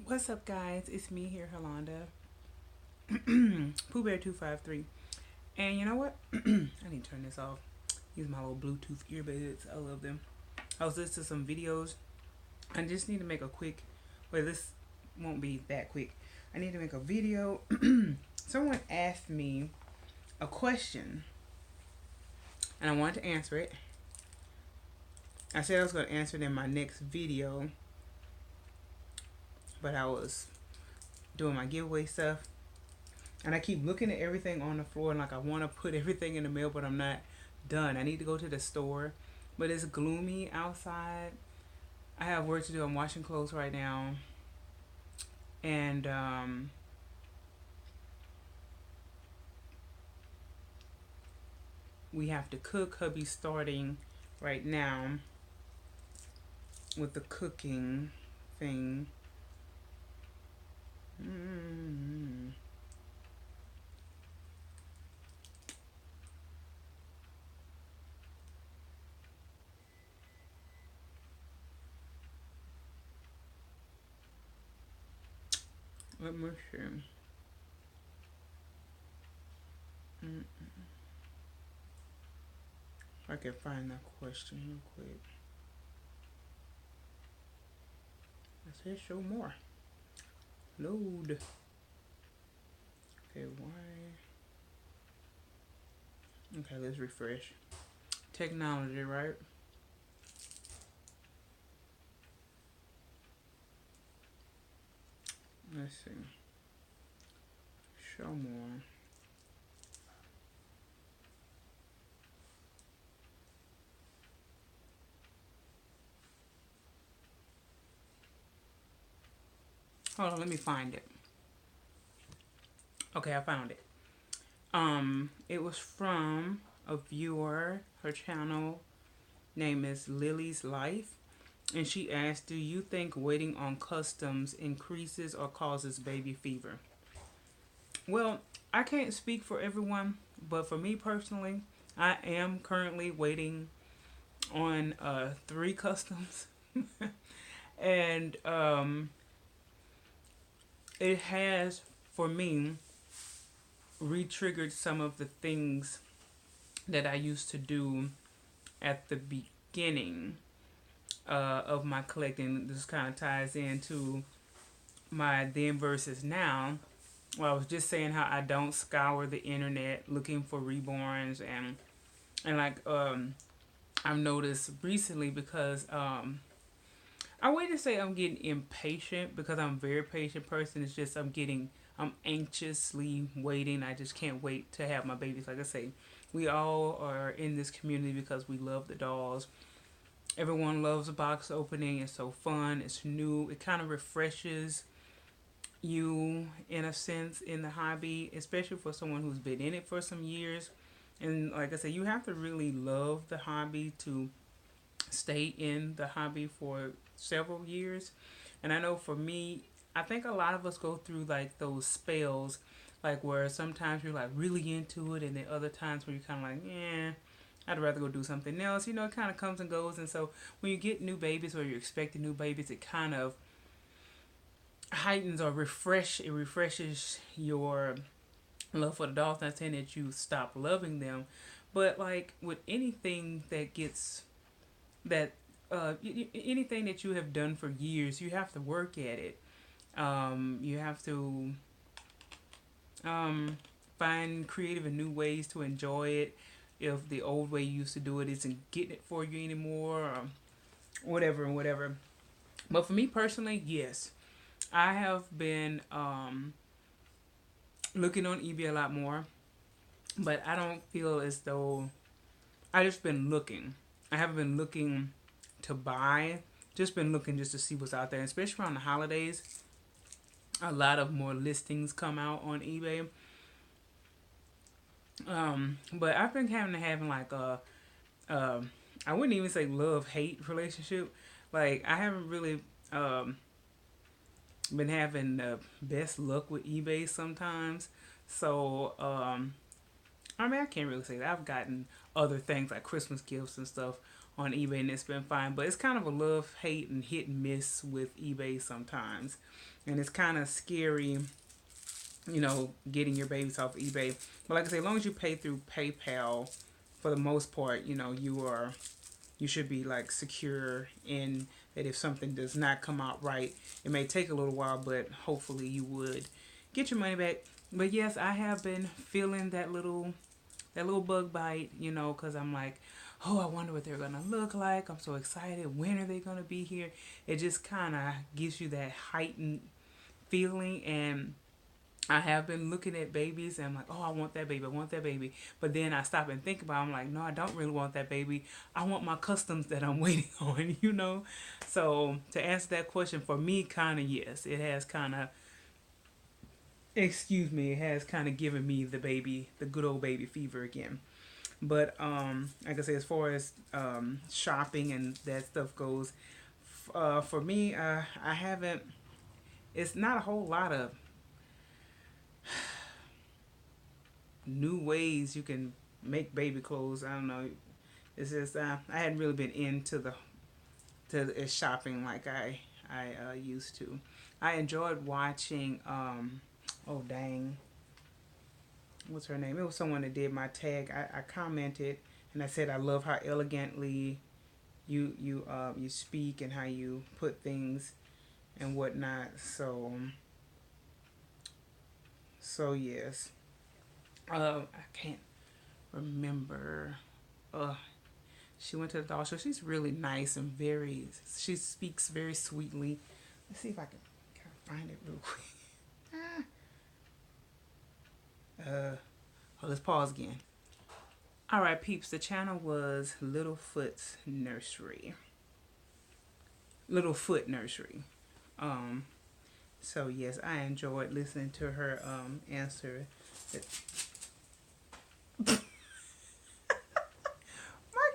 What's up, guys? It's me here, Holanda. Pooh Bear 253. And you know what? I need to turn this off. Use my little Bluetooth earbuds. I love them. I was listening to some videos. I just need to make a quick. Well, this won't be that quick. I need to make a video. Someone asked me a question, and I wanted to answer it. I said I was going to answer it in my next video, but I was doing my giveaway stuff. And I keep looking at everything on the floor and like I want to put everything in the mail, but I'm not done. I need to go to the store, but it's gloomy outside. I have work to do. I'm washing clothes right now, and we have to cook. Hubby's starting right now with the cooking thing. Let me see. If I can find that question real quick. I said show more. Load. Okay, why? Okay, let's refresh. Technology, right? Let's see. Show more. Hold on, let me find it. Okay, I found it. It was from a viewer. Her channel name is Lily's Life. And she asked, do you think waiting on customs increases or causes baby fever? Well, I can't speak for everyone, but for me personally, I am currently waiting on 3 customs. And it has, for me, re-triggered some of the things that I used to do at the beginning of my collecting. This kind of ties into my then versus now. Well, I was just saying how I don't scour the internet looking for reborns, and like I've noticed recently because I wouldn't say I'm getting impatient because I'm a very patient person. It's just I'm anxiously waiting. I just can't wait to have my babies. Like I say, we all are in this community because we love the dolls. Everyone loves a box opening. It's so fun. It's new. It kind of refreshes you in a sense in the hobby, especially for someone who's been in it for some years. And like I said, you have to really love the hobby to stay in the hobby for several years. And I know for me, I think a lot of us go through like those spells, like where sometimes you're like really into it, and then other times where you're kind of like, yeah, I'd rather go do something else. You know, it kind of comes and goes. And so when you get new babies or you're expecting new babies, it kind of heightens or refreshes your love for the dolls. Not saying that you stop loving them, but like with anything that gets that anything that you have done for years, you have to work at it. You have to find creative and new ways to enjoy it. If the old way you used to do it isn't getting it for you anymore, or whatever. But for me personally, yes, I have been looking on eBay a lot more, but I don't feel as though I just been looking. I haven't been looking to buy. Just been looking just to see what's out there, especially around the holidays. A lot of more listings come out on eBay. But I've been having like I wouldn't even say love hate relationship. Like I haven't really been having the best luck with eBay sometimes. So I mean, I can't really say that. I've gotten other things like Christmas gifts and stuff on eBay, and it's been fine. But it's kind of a love, hate, and hit and miss with eBay sometimes. And it's kind of scary, getting your babies off eBay. But like I say, as long as you pay through PayPal, for the most part, you should be like secure in that if something does not come out right, it may take a little while, but hopefully you would get your money back. But yes, I have been feeling that little bug bite, because I'm like, oh, I wonder what they're gonna look like. I'm so excited. When are they gonna be here? It just kind of gives you that heightened feeling. And I have been looking at babies and I'm like, oh, I want that baby. I want that baby. But then I stop and think about it. I'm like, no, I don't really want that baby. I want my customs that I'm waiting on. So to answer that question, for me, kind of yes. It has kind of, it has kind of given me the good old baby fever again. But like I say, as far as shopping and that stuff goes, for me, I haven't, it's not a whole lot of new ways you can make baby clothes. I don't know. It's just I hadn't really been into the shopping like I used to. I enjoyed watching. Oh dang, what's her name? It was someone that did my tag. I commented and I said I love how elegantly you speak and how you put things and whatnot. So yes. I can't remember. She went to the dog show. She's really nice and she speaks very sweetly. Let's see if I can find it real quick. Let's pause again. Alright, peeps, the channel was Littlefoot Nursery. Littlefoot Nursery. So yes, I enjoyed listening to her answer. My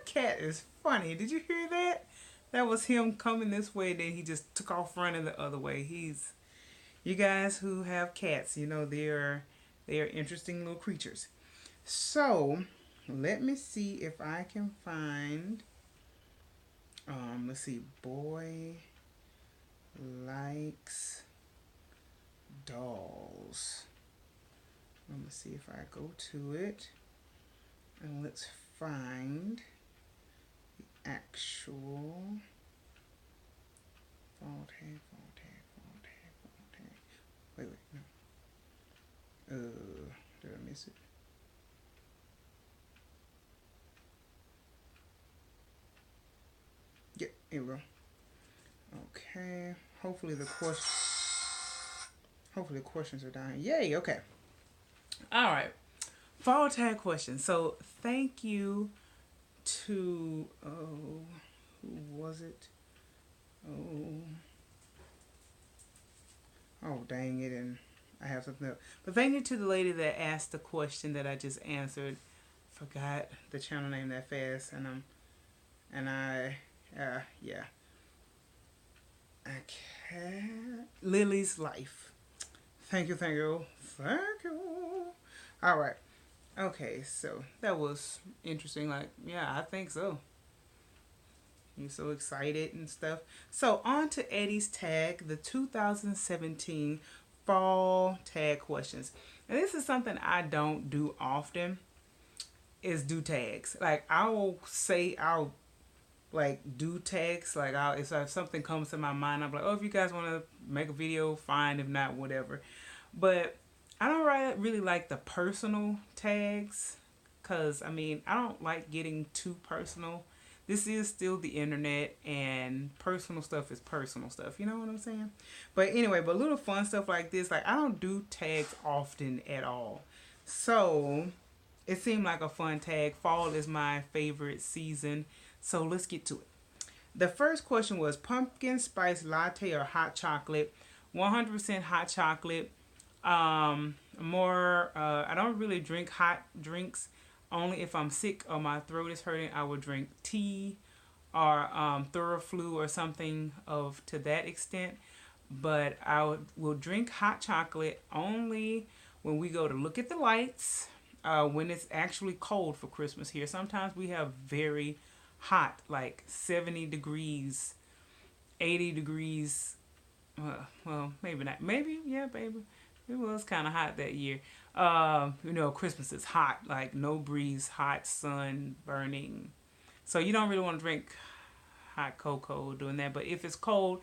cat is funny. Did you hear that? That was him coming this way, then he just took off running the other way. You guys who have cats, they are interesting little creatures. So let me see if I can find let's see, boy likes dolls. Let me see if I go to it and let's find the actual fall tag. Wait, no. Did I miss it? Yeah, here we go. Okay. Hopefully the questions are done. Yay, okay. Alright. Fall tag questions. So thank you to who was it? Oh dang it, and I have something else. But thank you to the lady that asked the question that I just answered. Forgot the channel name that fast, yeah. Okay. Lily's Life. Thank you. Alright. Okay, so that was interesting. Like, yeah, I think so. You're so excited and stuff. So on to Eddie's tag, the 2017 fall tag questions. And this is something I don't do often, is do tags. Like I'll like do tags. Like if something comes to my mind, I'm like, oh, if you guys want to make a video, fine. If not, whatever. But I don't really like the personal tags, because I don't like getting too personal. This is still the internet, and personal stuff is personal stuff. You know what I'm saying? But anyway, but little fun stuff like this, like I don't do tags often at all. So it seemed like a fun tag. Fall is my favorite season. So let's get to it. The first question was pumpkin spice latte or hot chocolate. 100% hot chocolate. I don't really drink hot drinks. Only if I'm sick or my throat is hurting, I will drink tea or Theraflu or something to that extent. But will drink hot chocolate only when we go to look at the lights, when it's actually cold for Christmas here. Sometimes we have very hot, like 70 degrees, 80 degrees. Well, maybe not. Maybe, yeah, baby. It was kind of hot that year. Christmas is hot, like no breeze, hot sun, burning. So you don't really want to drink hot cocoa doing that. But if it's cold,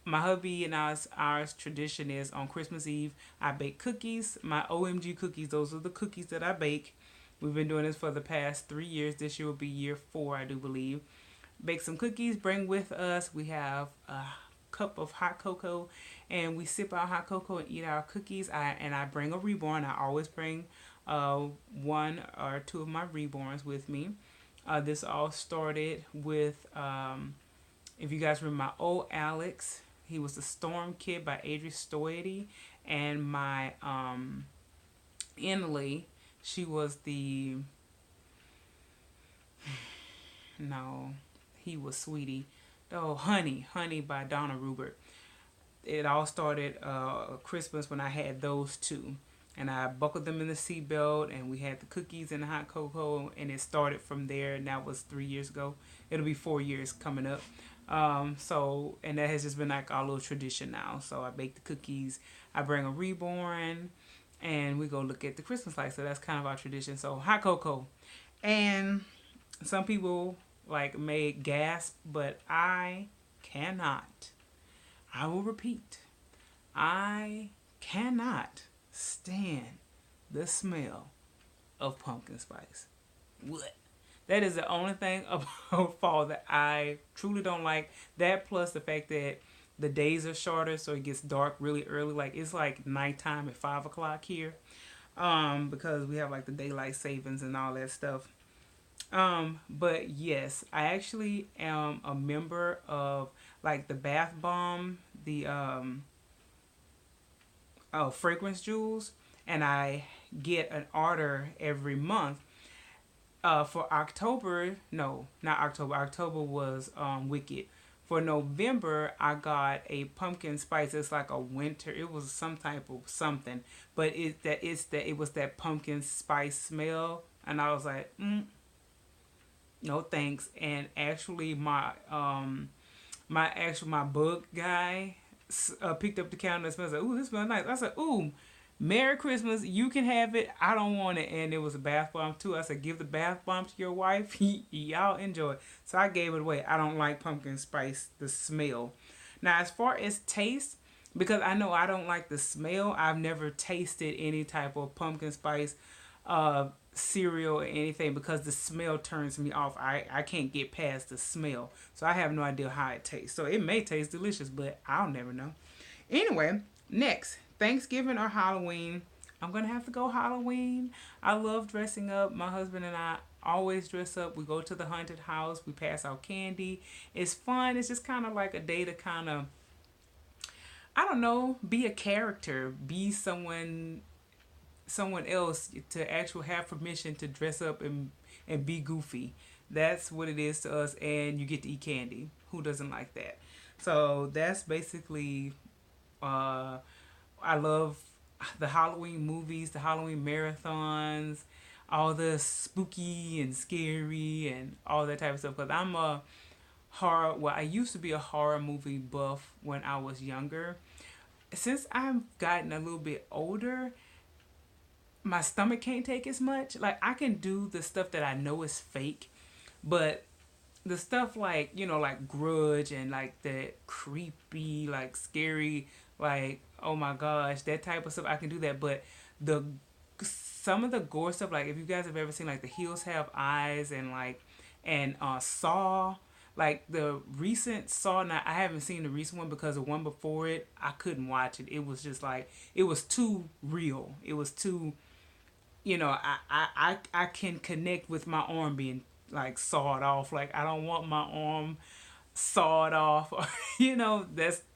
my hubby and ours tradition is on Christmas Eve, I bake cookies. My OMG cookies, those are the cookies that I bake. We've been doing this for the past 3 years. This year will be year 4, I do believe. Bake some cookies, bring with us. We have a cup of hot cocoa, and we sip our hot cocoa and eat our cookies. I bring a reborn. I always bring one or two of my reborns with me. This all started with, if you guys remember, my old Alex. He was the Storm Kid by Adri Stoety, and my Emily, she was the no, he was Sweetie. Oh, Honey by Donna Rubert. It all started Christmas when I had those two. And I buckled them in the seatbelt, and we had the cookies and the hot cocoa, and it started from there, and that was 3 years ago. It'll be 4 years coming up. And that has just been like our little tradition now. So I bake the cookies, I bring a reborn, and we go look at the Christmas lights. So that's kind of our tradition. So hot cocoa. And some people like may gasp, but I cannot. I will repeat. I cannot stand the smell of pumpkin spice. What? That is the only thing about fall that I truly don't like. That plus the fact that the days are shorter, so it gets dark really early. Like it's like nighttime at 5 o'clock here, because we have like the daylight savings and all that stuff. But yes, I actually am a member of like the Bath Bomb, the fragrance jewels, and I get an order every month. For October, no, not October. October was Wicked. For November, I got a pumpkin spice. It's like a winter. It was some type of something, but it was that pumpkin spice smell, and I was like, no thanks. And actually, my bug guy picked up the counter and smells like, ooh, this smells nice. I said, ooh, Merry Christmas, you can have it. I don't want it. And it was a bath bomb too. I said, give the bath bomb to your wife. Y'all enjoy it. So I gave it away. I don't like pumpkin spice, the smell. Now, as far as taste, because I know I don't like the smell, I've never tasted any type of pumpkin spice cereal or anything because the smell turns me off. I can't get past the smell. So I have no idea how it tastes. So it may taste delicious, but I'll never know. Anyway, next, Thanksgiving or Halloween. I'm going to have to go Halloween. I love dressing up. My husband and I always dress up. We go to the haunted house. We pass out candy. It's fun. It's just kind of like a day to kind of, I don't know, be a character, be someone else, to actually have permission to dress up and be goofy. That's what it is to us, and you get to eat candy. Who doesn't like that? So that's basically, I love the Halloween movies, the Halloween marathons, all the spooky and scary and all that type of stuff. Because I'm a I used to be a horror movie buff when I was younger. Since I've gotten a little bit older, my stomach can't take as much. Like I can do the stuff that I know is fake, but the stuff like, like Grudge and like the creepy, like scary, like oh my gosh, that type of stuff, I can do that. But the some of the gore stuff, like if you guys have ever seen like The Hills Have Eyes and Saw, like the recent Saw. Now I haven't seen the recent one because the one before it I couldn't watch it. It was just like it was too real. It was too, I can connect with my arm being like sawed off. Like I don't want my arm sawed off. Or,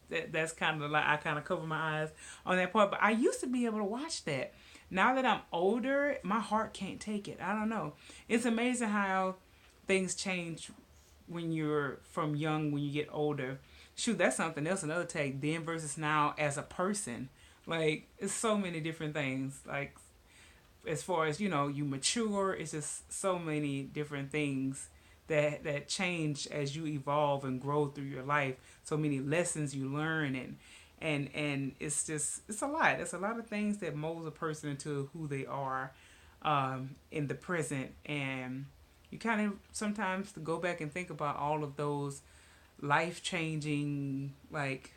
that's kind of like I kind of cover my eyes on that part. But I used to be able to watch that. Now that I'm older, my heart can't take it. I don't know. It's amazing how things change when you're from young when you get older. Shoot, that's something else. Another take. Then versus now as a person. Like it's so many different things. Like as far as you mature, it's just so many different things that change as you evolve and grow through your life. So many lessons you learn, and it's a lot. It's a lot of things that molds a person into who they are in the present. And you kind of sometimes go back and think about all of those life changing, like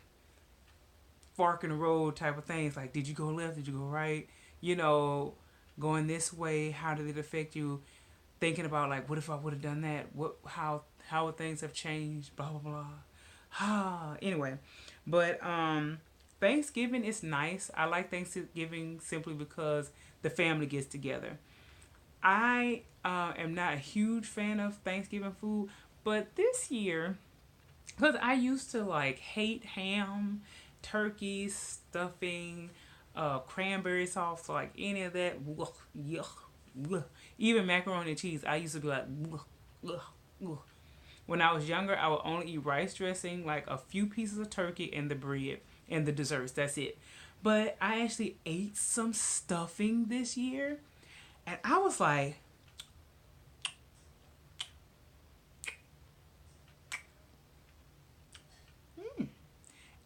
fork in the road type of things. Like, did you go left? Did you go right? You know, going this way, how did it affect you? Thinking about, like, what if I would have done that? How would things have changed? Blah blah blah. Anyway, but Thanksgiving is nice. I like Thanksgiving simply because the family gets together. I am not a huge fan of Thanksgiving food, but this year, because I used to like hate ham, turkey, stuffing, cranberry sauce, so like any of that, ugh, yuck, ugh. Even macaroni and cheese, I used to be like, ugh, ugh, ugh. When I was younger, I would only eat rice dressing, like a few pieces of turkey, and the bread and the desserts. That's it. But I actually ate some stuffing this year, and I was like,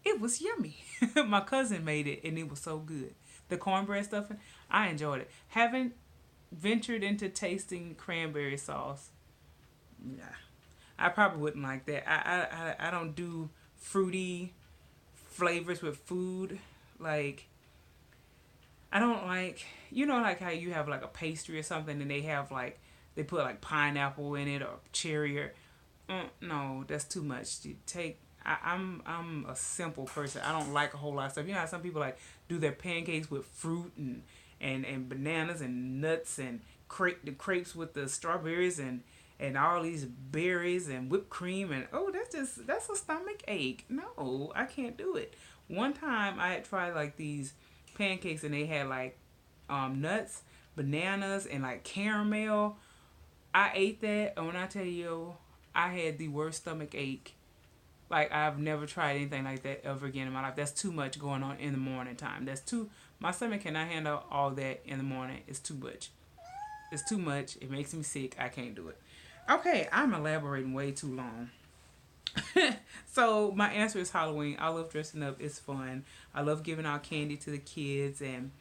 it was yummy. My cousin made it, and it was so good. The cornbread stuffing, I enjoyed it. Haven't ventured into tasting cranberry sauce. Nah, I probably wouldn't like that. I don't do fruity flavors with food. Like, I don't like, like how you have like a pastry or something, and they have like they put like pineapple in it or cherry or no, that's too much. You take. I'm a simple person. I don't like a whole lot of stuff. You know how some people like do their pancakes with fruit and bananas and nuts and the crepes with the strawberries and all these berries and whipped cream, and oh, that's a stomach ache. No, I can't do it. One time I had tried like these pancakes, and they had like nuts, bananas, and like caramel. I ate that, and when I tell you, I had the worst stomach ache. Like, I've never tried anything like that ever again in my life. That's too much going on in the morning time. That's too. My stomach cannot handle all that in the morning. It's too much. It's too much. It makes me sick. I can't do it. Okay, I'm elaborating way too long. So my answer is Halloween. I love dressing up. It's fun. I love giving out candy to the kids, and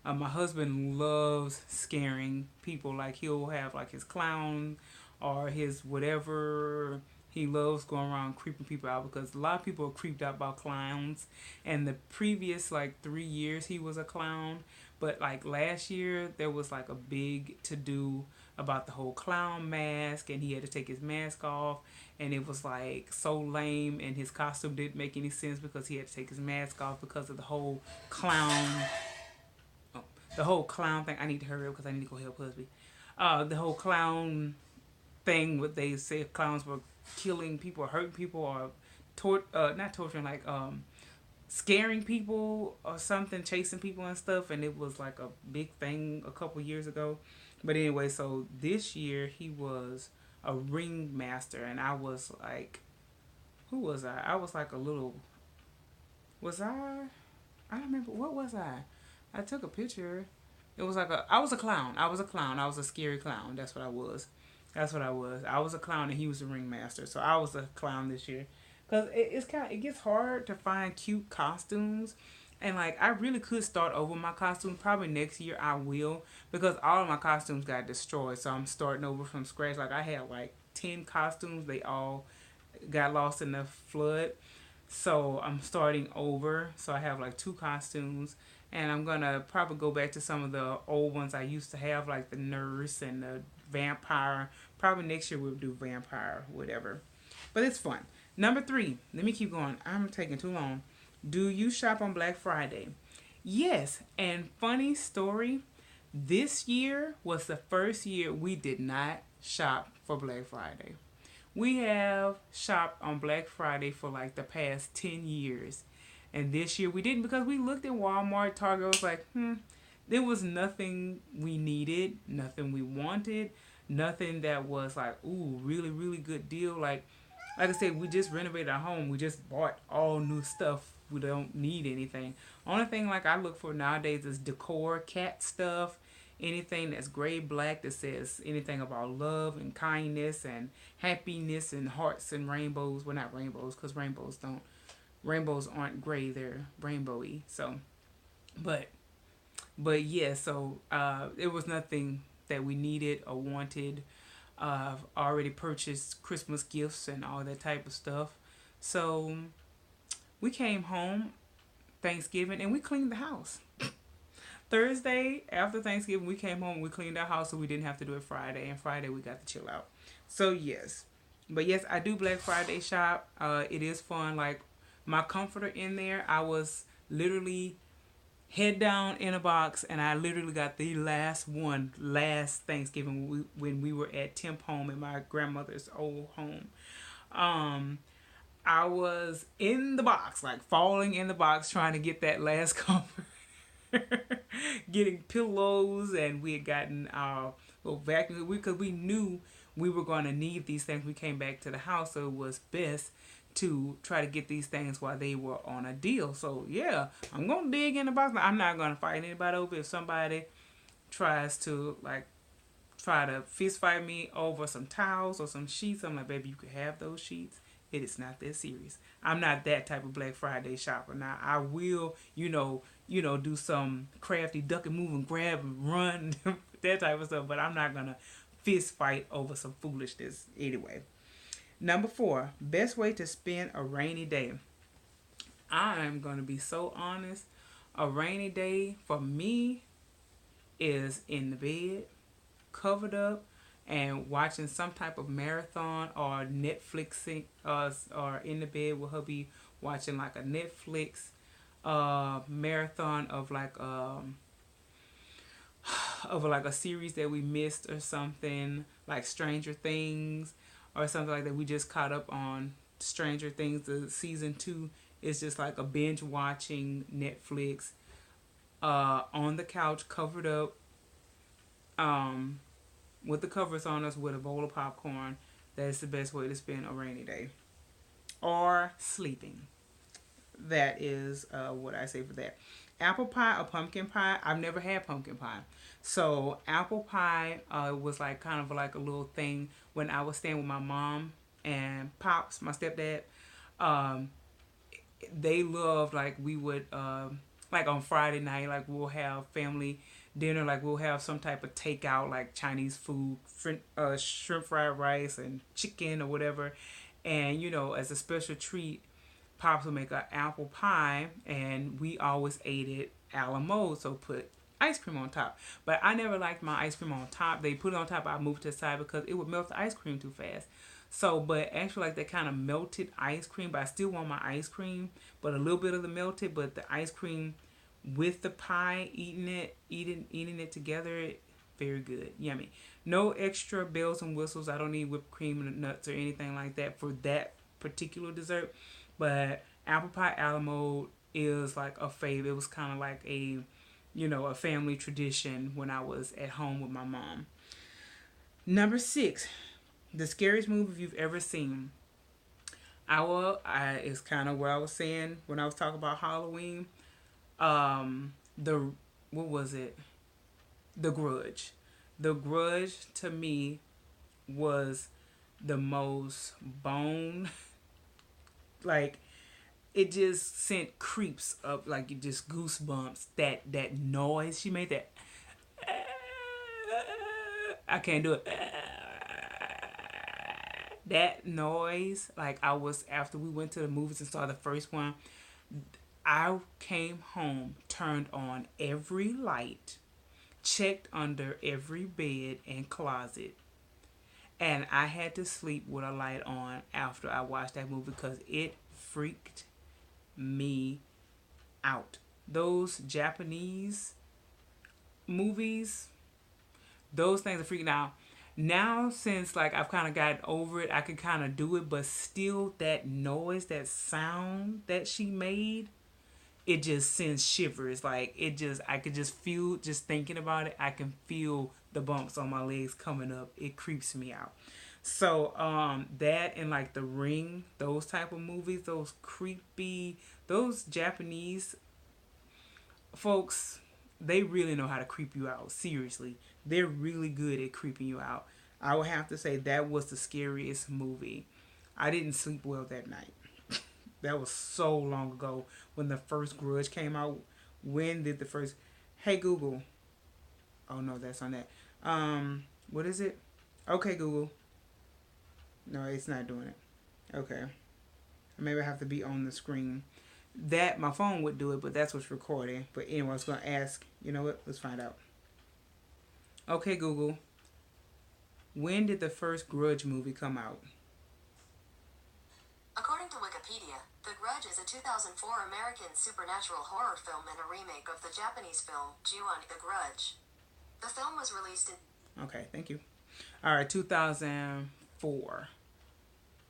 my husband loves scaring people. Like, he'll have like his clown or his whatever. He loves going around creeping people out because a lot of people are creeped out by clowns. And the previous like 3 years he was a clown, but like last year there was like a big to do about the whole clown mask, and he had to take his mask off, and it was like so lame, and his costume didn't make any sense because he had to take his mask off because of clown the whole clown thing. I need to hurry up because I need to go help husband. The whole clown thing, what they say clowns were killing people or hurting people or not torturing, like scaring people or something, chasing people and stuff, and it was like a big thing a couple years ago. But anyway, so this year he was a ringmaster, and I was like, who was I? I was like a little. Was I? I don't remember. What was I? I took a picture. It was like I was a clown. I was a clown. I was a scary clown. That's what I was. That's what I was. I was a clown, and he was a ringmaster. So I was a clown this year. Cause it gets hard to find cute costumes, and like I really could start over my costumes. Probably next year I will, because all of my costumes got destroyed. So I'm starting over from scratch. Like, I had like 10 costumes. They all got lost in the flood. So I'm starting over. So I have like 2 costumes, and I'm gonna probably go back to some of the old ones I used to have, like the nurse and the vampire. Probably next year we'll do vampire, whatever. But it's fun. Number 3. Let me keep going. I'm taking too long. Do you shop on Black Friday? Yes. And funny story, this year was the first year we did not shop for Black Friday. We have shopped on Black Friday for like the past 10 years. And this year we didn't, because we looked at Walmart, Target, was like, there was nothing we needed, nothing we wanted, nothing that was like, ooh, really, really good deal. Like I said, we just renovated our home. We just bought all new stuff. We don't need anything. Only thing like I look for nowadays is decor, cat stuff, anything that's gray, black, that says anything about love and kindness and happiness and hearts and rainbows. Well, not rainbows, because rainbows aren't gray, they're rainbowy. So, but yeah, so it was nothing that we needed or wanted. I've already purchased Christmas gifts and all that type of stuff. So we came home Thanksgiving and we cleaned the house. Thursday after Thanksgiving, we came home and we cleaned our house, so we didn't have to do it Friday. And Friday we got to chill out. So yes, but yes, I do Black Friday shop. It is fun. Like my comforter in there, I was literally head down in a box, and I literally got the last one last Thanksgiving when we were at Temp Home in my grandmother's old home. Um, I was in the box, like falling in the box, trying to get that last comforter. Getting pillows, and we had gotten our little vacuum because we knew we were going to need these things. We came back to the house, so it was best to try to get these things while they were on a deal. So yeah, I'm gonna dig in the box. I'm not gonna fight anybody over if somebody tries to try to fist fight me over some towels or some sheets. I'm like, baby, you could have those sheets. It is not that serious. I'm not that type of Black Friday shopper. Now I will, do some crafty duck and move and grab and run, that type of stuff. But I'm not gonna fist fight over some foolishness anyway. Number 4, best way to spend a rainy day. I'm gonna be so honest. A rainy day for me is in the bed, covered up, and watching some type of marathon or Netflixing, or in the bed with hubby watching like a Netflix marathon of like a series that we missed or something, like Stranger Things or something like that. We just caught up on Stranger Things. The season 2 is just like a binge watching Netflix, on the couch, covered up, with the covers on us, with a bowl of popcorn. That's the best way to spend a rainy day. Or sleeping. That is what I say for that. Apple pie or pumpkin pie. I've never had pumpkin pie. So apple pie was like kind of like a little thing when I was staying with my mom and pops, my stepdad. Um, they loved, like, we would like on Friday night, like we'll have family dinner, like we'll have some type of takeout, like Chinese food, shrimp fried rice and chicken or whatever. And as a special treat, pops would make an apple pie, and we always ate it a la mode, so put ice cream on top. But I never liked my ice cream on top. They put it on top, I moved to the side because it would melt the ice cream too fast. So, but actually, like that kind of melted ice cream, but I still want my ice cream, but a little bit of the melted, but the ice cream with the pie, eating it together, very good, yummy. No extra bells and whistles. I don't need whipped cream and nuts or anything like that for that particular dessert. But apple pie a la mode is like a fave. It was kind of like a family tradition when I was at home with my mom. Number 6, the scariest movie you've ever seen. It's kind of what I was saying when I was talking about Halloween. The what was it? The Grudge. The Grudge to me was the most bone, like, it just sent creeps up, like, it just goosebumps. That noise she made, that I can't do it. That noise, like, I was, after we went to the movies and saw the first one, I came home, turned on every light, checked under every bed and closet, and I had to sleep with a light on after I watched that movie because it freaked me out. Those Japanese movies, those things are freaking out. Now, since like I've kind of gotten over it, I can kind of do it, but still, that noise, that sound that she made, it just sends shivers. Like, I could just feel, just thinking about it, I can feel the bumps on my legs coming up. It creeps me out. So that and like The Ring, those type of movies, those creepy, those Japanese folks, they really know how to creep you out. Seriously, they're really good at creeping you out. I would have to say that was the scariest movie. I didn't sleep well that night. That was so long ago when the first Grudge came out. When did the first? Hey Google. Oh no, that's on that. What is it? Okay Google. No, it's not doing it. Okay. Maybe I have to be on the screen. That my phone would do it, but that's what's recording. But anyway, I was gonna ask. You know what? Let's find out. Okay Google. When did the first Grudge movie come out? According to Wikipedia, The Grudge is a 2004 American supernatural horror film and a remake of the Japanese film Ju-on The Grudge. The film was released in... Okay, thank you. All right, 2004.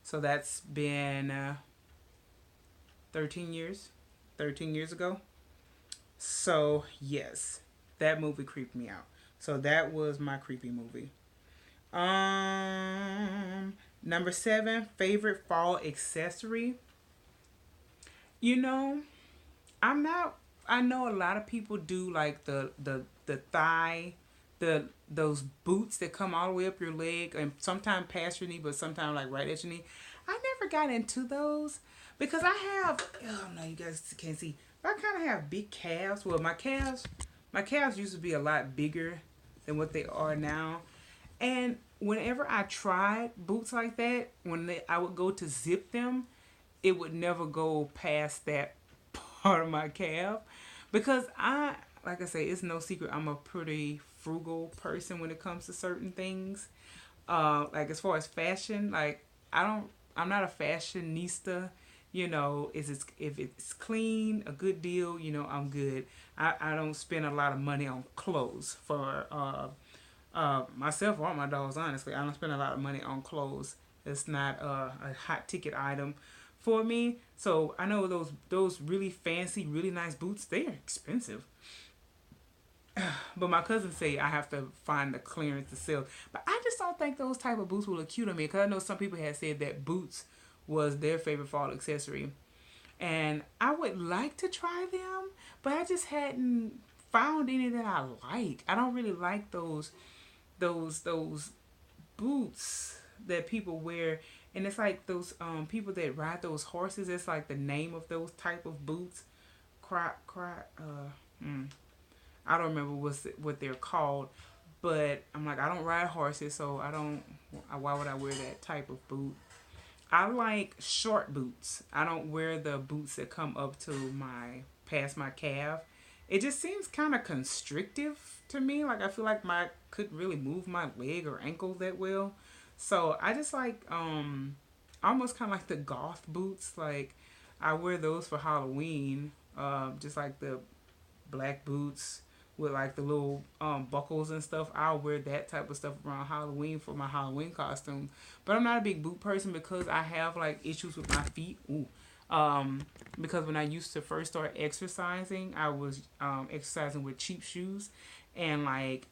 So that's been 13 years. 13 years ago. So, yes, that movie creeped me out. So that was my creepy movie. Number 7, favorite fall accessory. You know, I'm not. I know a lot of people do like the thigh, those boots that come all the way up your leg and sometimes past your knee, but sometimes like right at your knee. I never got into those because I have. Oh no, you guys can't see. I kind of have big calves. Well, my calves used to be a lot bigger than what they are now. And whenever I tried boots like that, I would go to zip them, it would never go past that part of my calf because like I say, it's no secret I'm a pretty frugal person when it comes to certain things. Like as far as fashion, like I'm not a fashionista. If it's clean, a good deal, I'm good. I don't spend a lot of money on clothes for myself or my dogs. Honestly, I don't spend a lot of money on clothes. It's not a hot ticket item for me. So I know those really fancy, really nice boots. They are expensive. But my cousins say I have to find the clearance to sell. But I just don't think those type of boots will look cute on me because I know some people have said that boots was their favorite fall accessory, and I would like to try them, but I just hadn't found any that I like. I don't really like those boots that people wear, and it's like those people that ride those horses. It's like the name of those type of boots. I don't remember what they're called, but I'm like, I don't ride horses, so I don't. Why would I wear that type of boot? I like short boots. I don't wear the boots that come up to past my calf. It just seems kind of constrictive to me. Like I feel like I couldn't really move my leg or ankle that well. So I just like almost kind of like the goth boots. Like I wear those for Halloween. Just like the black boots with like the little buckles and stuff. I'll wear that type of stuff around Halloween for my Halloween costume. But I'm not a big boot person because I have like issues with my feet. Ooh. Because when I used to first start exercising, I was exercising with cheap shoes, and like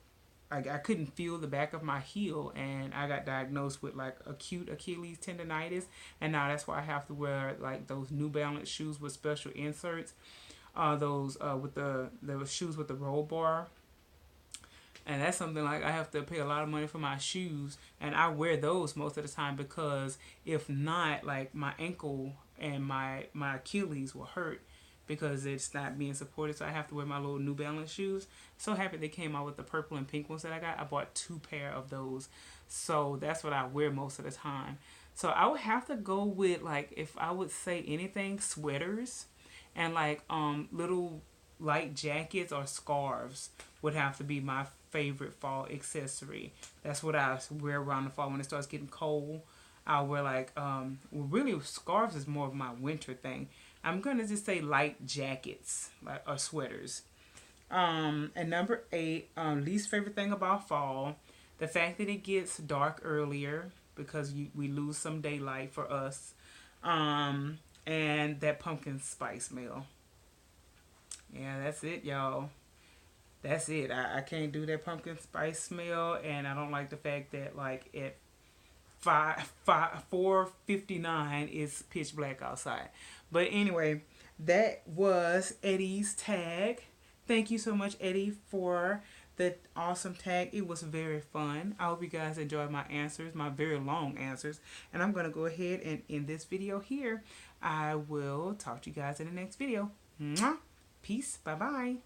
I couldn't feel the back of my heel, and I got diagnosed with like acute Achilles tendonitis, and now that's why I have to wear like those New Balance shoes with special inserts. Those with the shoes with the roll bar, and that's something like I have to pay a lot of money for my shoes, and I wear those most of the time because if not, like my ankle and my Achilles will hurt because it's not being supported. So I have to wear my little New Balance shoes. So happy they came out with the purple and pink ones that I got. I bought 2 pair of those, so that's what I wear most of the time. So I would have to go with, like, if I would say anything, sweaters and like little light jackets or scarves would have to be my favorite fall accessory. That's what I wear around the fall when it starts getting cold. I'll wear like well, really scarves is more of my winter thing. I'm gonna just say light jackets like or sweaters. And number 8, least favorite thing about fall, the fact that it gets dark earlier because we lose some daylight for us. And that pumpkin spice smell. Yeah, that's it, y'all. That's it. I can't do that pumpkin spice smell, and I don't like the fact that like at 4:59 it's pitch black outside. But anyway, that was Eddie's tag. Thank you so much, Eddie, for the awesome tag. It was very fun. I hope you guys enjoyed my answers, my very long answers. And I'm going to go ahead and end this video here. I will talk to you guys in the next video. Mwah! Peace. Bye-bye.